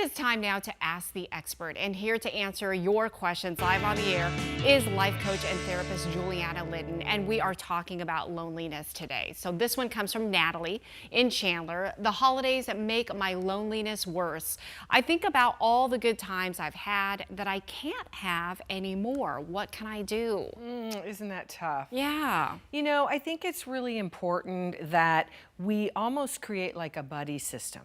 It's time now to Ask the Expert, and here to answer your questions live on the air is life coach and therapist Julianna Lyddon, and we are talking about loneliness today. So this one comes from Natalie in Chandler. The holidays make my loneliness worse. I think about all the good times I've had that I can't have anymore. What can I do? Isn't that tough? Yeah. You know, I think it's really important that we almost create like a buddy system.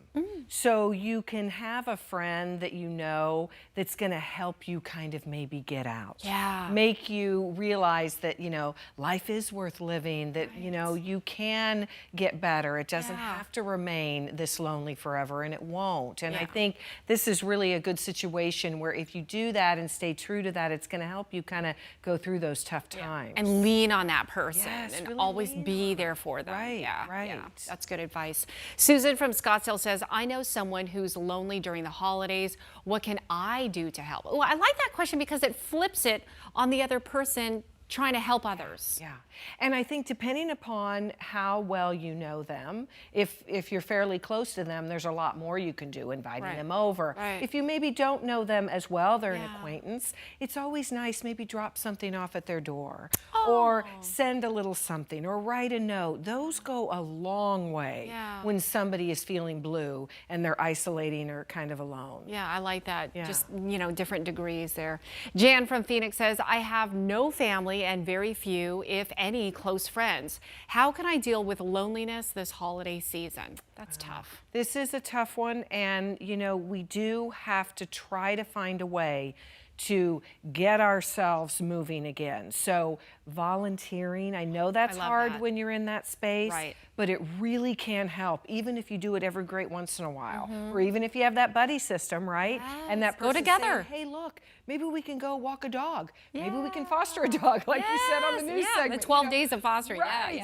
So you can have a friend that you know that's going to help you kind of maybe get out. Yeah. Make you realize that, you know, life is worth living, that, you know, you can get better. It doesn't have to remain this lonely forever, and it won't. And I think this is really a good situation where if you do that and stay true to that, it's going to help you kind of go through those tough times. And lean on that person and really always be there for them. Right, Yeah, right. yeah, that's good advice. Susan from Scottsdale says, I know someone who's lonely during the holidays. What can I do to help? Well, I like that question because it flips it on the other person trying to help others. Yeah, and I think depending upon how well you know them, if you're fairly close to them, there's a lot more you can do, inviting them over. If you maybe don't know them as well, they're an acquaintance, it's always nice maybe drop something off at their door or send a little something or write a note. Those go a long way when somebody is feeling blue and they're isolating or kind of alone. Yeah, I like that. Just, you know, different degrees there. Jan from Phoenix says, I have no family and very few, if any, close friends. How can I deal with loneliness this holiday season? That's tough. This is a tough one, and you know, we do have to try to find a way to get ourselves moving again. So volunteering, I know that's hard when you're in that space, but it really can help, even if you do it every great once in a while, or even if you have that buddy system, right? And that person go together. saying, hey, look, maybe we can go walk a dog. Maybe we can foster a dog, like you said on the news segment. The 12 days of fostering.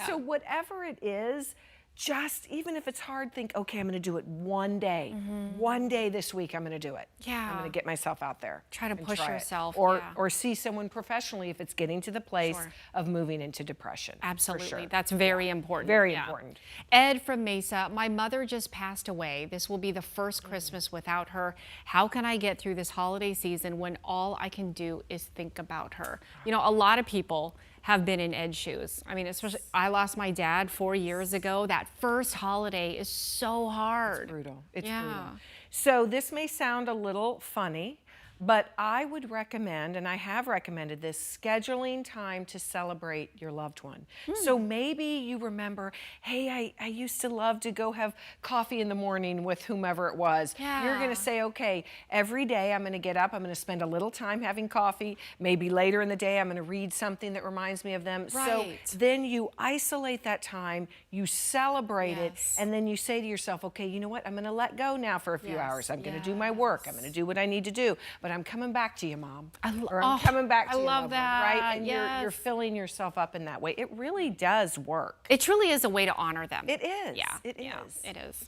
So whatever it is, just, even if it's hard, think, okay, I'm going to do it one day. One day this week, I'm going to do it. I'm going to get myself out there. Try to push yourself. Or see someone professionally if it's getting to the place of moving into depression. Absolutely. That's very important. Very important. Ed from Mesa, my mother just passed away. This will be the first Christmas without her. How can I get through this holiday season when all I can do is think about her? You know, a lot of people have been in Ed's shoes. I mean, especially, I lost my dad 4 years ago. That first holiday is so hard. It's brutal. It's brutal. So this may sound a little funny, but I would recommend, and I have recommended this, scheduling time to celebrate your loved one. So maybe you remember, hey, I used to love to go have coffee in the morning with whomever it was. You're gonna say, okay, every day I'm gonna get up, I'm gonna spend a little time having coffee. Maybe later in the day I'm gonna read something that reminds me of them. So then you isolate that time, you celebrate it, and then you say to yourself, okay, you know what, I'm gonna let go now for a few hours. I'm gonna do my work, I'm gonna do what I need to do. But I'm coming back to you, Mom. Or I'm coming back to you, love that. right? And you're filling yourself up in that way. It really does work. It truly is a way to honor them. It is. Yeah, it is. It is.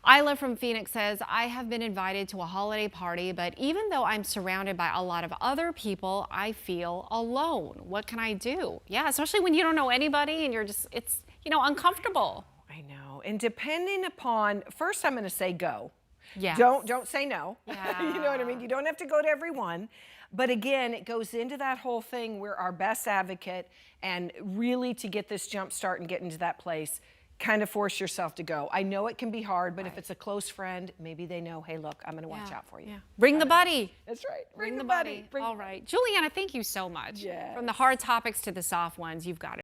Isla from Phoenix says, I have been invited to a holiday party, but even though I'm surrounded by a lot of other people, I feel alone. What can I do? Yeah, especially when you don't know anybody and you're just, it's, you know, uncomfortable. I know. And depending upon, first I'm going to say go. Yeah. Don't say no. You know what I mean? You don't have to go to everyone. But again, it goes into that whole thing. We're our best advocate, and really to get this jump start and get into that place, kind of force yourself to go. I know it can be hard, but if it's a close friend, maybe they know, hey, look, I'm going to watch out for you. Bring the buddy. That's right. Bring the buddy. All right. Julianna, thank you so much. From the hard topics to the soft ones, you've got it.